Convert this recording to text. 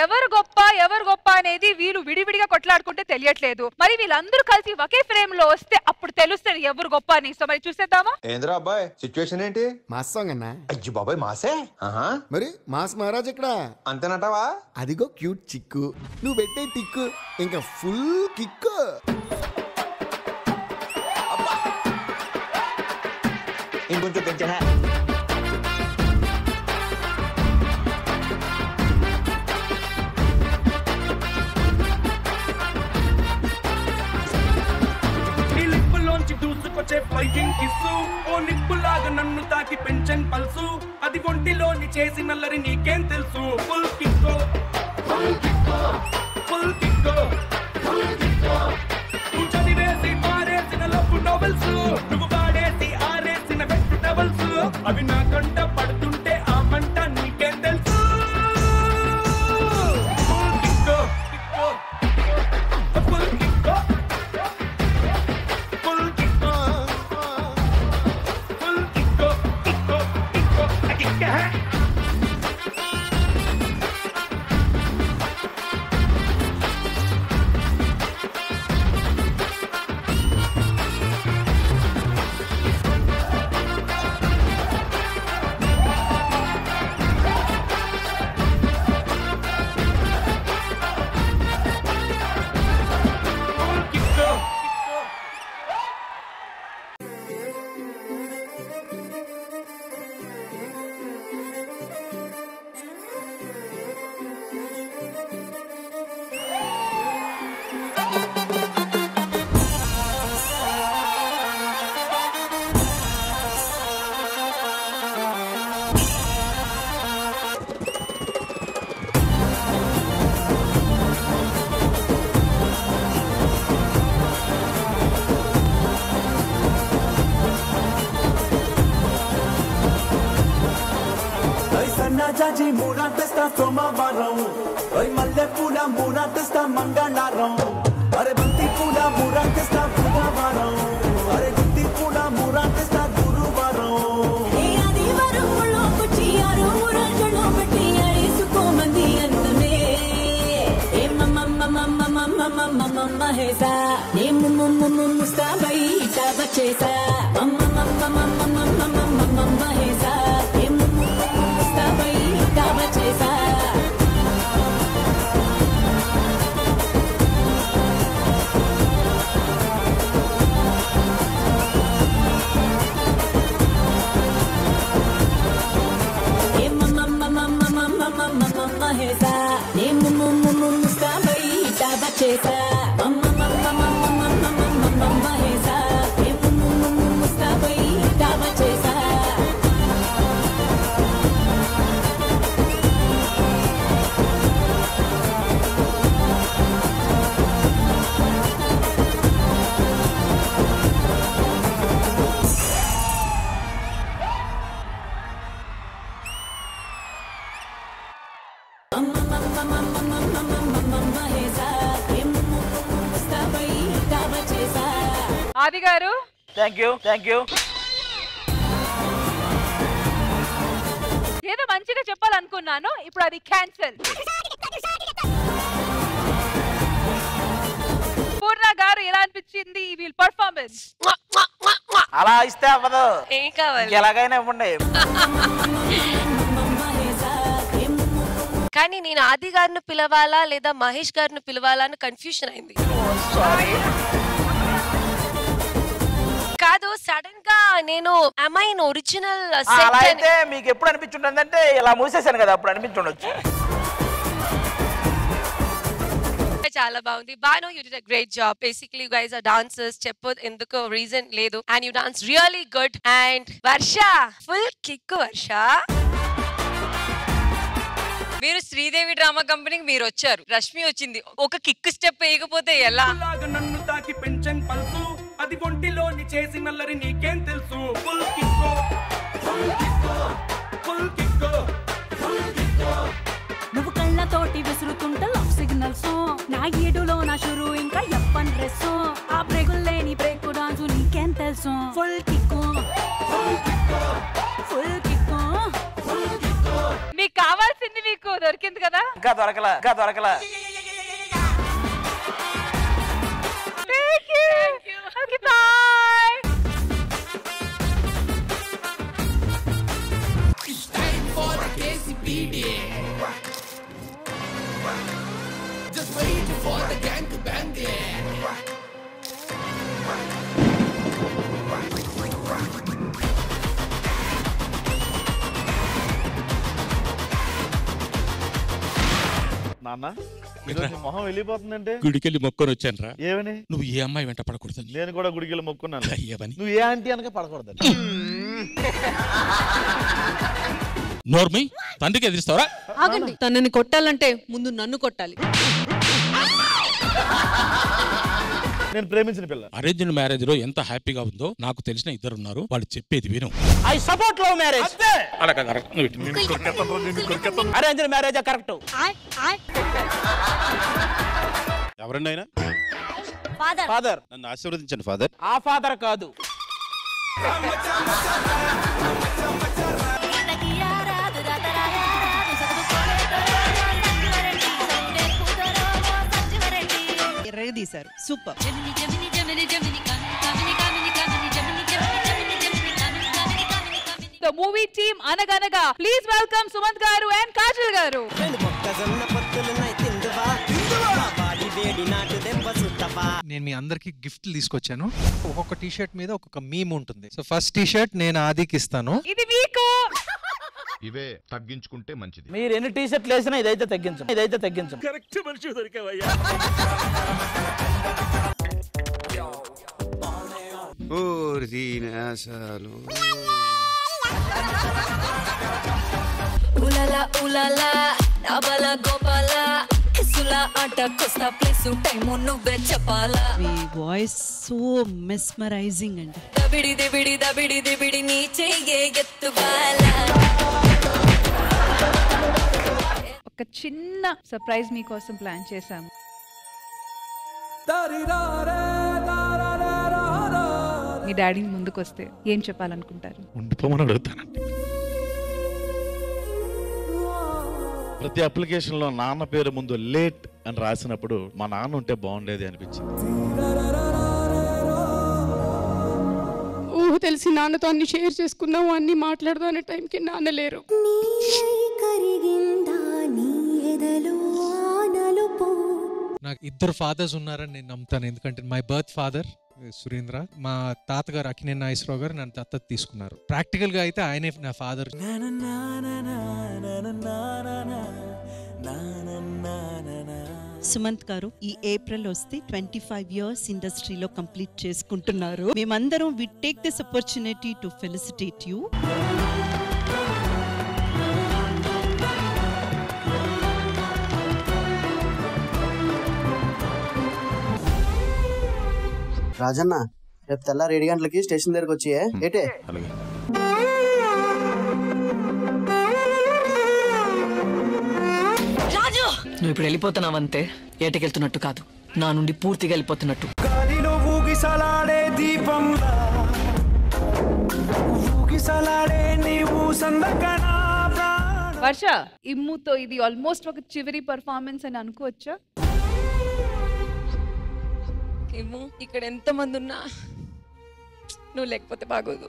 ఎవరు గొప్ప అనేది వీళ్ళు విడివిడిగా కొట్లాడుకుంటే తెలియట్లేదు. మరి వీళ్ళందరూ కలిసి ఒకే ఫ్రేమ్ లో వస్తే అప్పుడు తెలుస్తుంది ఎవరు గొప్ప అని. సో మరి చూసేద్దామా? ఏంద్రా అబ్బాయి సిచ్యువేషన్ ఏంటి? మాస్ సాంగ్ అన్నా. అయ్యో బాబాయ్ మాసే. మరి మాస్ మహారాజ్ ఇక్కడ అంతేనంటావా? అదిగో క్యూట్ చిక్కు, నువ్వు పెట్టే టిక్కు ఇంకా ఫుల్ కిక్కు. ఇంకొంచెం పెంచనా? దూసుకొచ్చే ఫ్లైయింగ్ కిస్సు ఓ నిప్పులాగా నన్ను తాకి పెంచన్ పల్సు అది ఒంటిలోని చేసి నల్లరి నీకేం తెలుసు ఫుల్ కిక్కో ఫుల్ కిక్కో ఫుల్ కిక్కో ఫుల్ కిక్కో నువ్వు చదివేసి పారేసిన లవ్ నోవెల్స్ నువ్వు పాడేసి ఆరేసిన బెస్ట్ టవల్స్ అవి నా కంట పడుతుంటే ఆ మంట నీకేం తెలుసు ఫుల్ కిక్కో కిక్కో ఫుల్ కిక్కో జాజి మూరాటస్తా సోమవారం మల్లె పూల మూరాటస్తా మంగళవారం అరే బంతి పూల మూరాటస్తా బుధవారం అరే గుత్తి పూల మూరాటస్తా గురువారం ఆది గారు థ్యాంక్ యూ ఏదో మంచిగా చెప్పాలనుకున్నాను, ఇప్పుడు అది క్యాన్సిల్. పూర్ణ గారు ఎలా అనిపించింది వీళ్ళ పర్ఫార్మెన్స్? అలా ఇస్తే అవ్వదు, ఏం కావాలి ఎలాగైనా ఇవ్వండి. కానీ నేను ఆది గారిని పిలవాలా లేదా మహేష్ గారిని పిలవాలా అని కన్ఫ్యూషన్ అయింది. కాదు సడన్ గా నేను అమైన్ ఒరిజినల్ అలా అయితే మీకు ఎప్పుడు అనిపించుంటుంది అంటే ఇలా మూసేసాను కదా అప్పుడు అనిపించుండొచ్చు. చాలా బాగుంది. Bhanu, you did a great job. Basically you guys are dancers, చెప్పొద్దు ఎందుకు రీజన్ లేదు. And you dance really good. And Varsha full kick. Varsha మీరు శ్రీదేవి డ్రామా కంపెనీకి మీరు వచ్చారు, రష్మి వచ్చింది, ఒక కిక్ స్టెప్ వేయకపోతే ఎలా? నన్ను తాకి పెంచన్ పల్సు అది ఒంటిలోని చేసి నల్లరి నీకేం తెలుసు ఫుల్ కిక్కో ఫుల్ కిక్కో ఫుల్ కిక్కో ఫుల్ కిక్కో నువ్వు కళ్ళతోటి విసురుతుంటే లవ్ సిగ్నల్స్ నా ఈడులో నా షురు ఇంకా ఎప్పన్ డ్రెస్ ఆ బ్రేకులు లేని బ్రేక్ డాన్సు నీకేం తెలుసు ఫుల్ కిక్కో ఫుల్ కిక్కో ఫుల్ కిక్కో మీకు కావాల్సింది మీకు దొరికింది కదా? ఇంకా దొరకలా. Thank you. Okay, bye. It's time for a KCPD. Just wait for the gang to bang it. నాన్న మొహం వెళ్ళిపోతుందంటే గుడికెళ్ళి మొక్కొని వచ్చాను రా. ఏమని? నువ్వు ఏ అమ్మాయి వెంట పడకూడదు. నేను కూడా గుడికెళ్ళి మొక్కున్నాను. నువ్వు ఏ ఆంటీ అనక పడకూడదు. నోర్మి తండ్రికి ఎదిరిస్తావరా? ఆగండి, తనని కొట్టాలంటే ముందు నన్ను కొట్టాలి. నేను ప్రేమించిన పిల్ల. అరేంజ్డ్ మ్యారేజ్ లో ఎంత హ్యాపీగా ఉందో నాకు తెలిసిన ఇద్దరు ఉన్నారు, వాళ్ళు చెప్పేది విను. I support love marriage. Arranged marriage correct. ఎవరండి ఆయన? ఫాదర్. నన్ను ఆశీర్వదించండి ఫాదర్. ఆ ఫాదర్ కాదు. తీశారు. సూపర్. The movie team అనగనగా ప్లీజ్ వెల్కమ్ సుమంత్ గారు అండ్ కాజల్ గారు. నేను మీ అందరికి గిఫ్ట్లు తీసుకొచ్చాను. ఒక్కొక్క టీ షర్ట్ మీద ఒక్కొక్క మీమ్ ఉంటుంది. సో ఫస్ట్ టీ షర్ట్ నేను ఆదికి ఇస్తాను. ఇది మీకు. ఇవే తగ్గించుకుంటే మంచిది. మీరు ఎన్ని టీ షర్ట్లు వేసినా ఇదైతే తగ్గించం. కరెక్ట్ మనిషి దొరికావయ్యా. ఉలలా ఉలలా నబల గోపాల కిసులా ఆటకొస్తా ప్లేస్ టైం నువ్వే చెప్పాలా. మీ వాయిస్ సో మెస్మరైజింగ్ అండి. దబిడి నీ చెయ్యే ఎత్తుబాలా. ఒక చిన్న సర్ప్రైజ్ మీకోసం ప్లాన్ చేశాము. మీ డాడీ ముందుకు వస్తే ఏం చెప్పాలనుకుంటారు? ఉండిపోమని అడుగుతానండి. ప్రతి అప్లికేషన్ లో నాన్న పేరు ముందు లేట్ అని రాసినప్పుడు మా నాన్న ఉంటే బాగుండేది అనిపించింది. ఊహ తెలిసి నాన్నతో అన్ని షేర్ చేసుకున్నావు, అన్ని మాట్లాడదాం అనే టైంకి నాన్న లేరు. నాకు ఇద్దరు ఫాదర్స్ ఉన్నారని నేను నమ్ముతాను. ఎందుకంటే మై బర్త్ ఫాదర్ సురేంద్ర, మా తాతగారు అక్కినేని నాగేశ్వరరావు గారు నన్ను దత్తత తీసుకున్నారు. ప్రాక్టికల్ గా అయితే ఆయనే నా ఫాదర్. సుమంత్ గారు ఈ ఏప్రిల్ వస్తే 25 years ఇండస్ట్రీలో కంప్లీట్ చేసుకుంటున్నారు. మేమందరం we take this opportunity to felicitate you. Rajanna రేపు తెల్లారి 7 గంటలకి స్టేషన్ దగ్గరకు వచ్చి ఏటే. నువ్వు ఇప్పుడు వెళ్ళిపోతున్నావంతే, ఏటకెళ్తున్నట్టు కాదు, నా నుండి పూర్తిగా వెళ్ళిపోతున్నట్టు. గాలిలో ఊగిసలాడే దీపంలా ఊగిసలాడే నీవు సందకనా. వర్ష, ఇమ్ముతో ఇది ఆల్మోస్ట్ ఒక చివరి పర్ఫార్మెన్స్ అని అనుకోవచ్చా? ఏమో ఇక్కడ ఎంతమంది ఉన్నా నువ్వు లేకపోతే బాగోదు.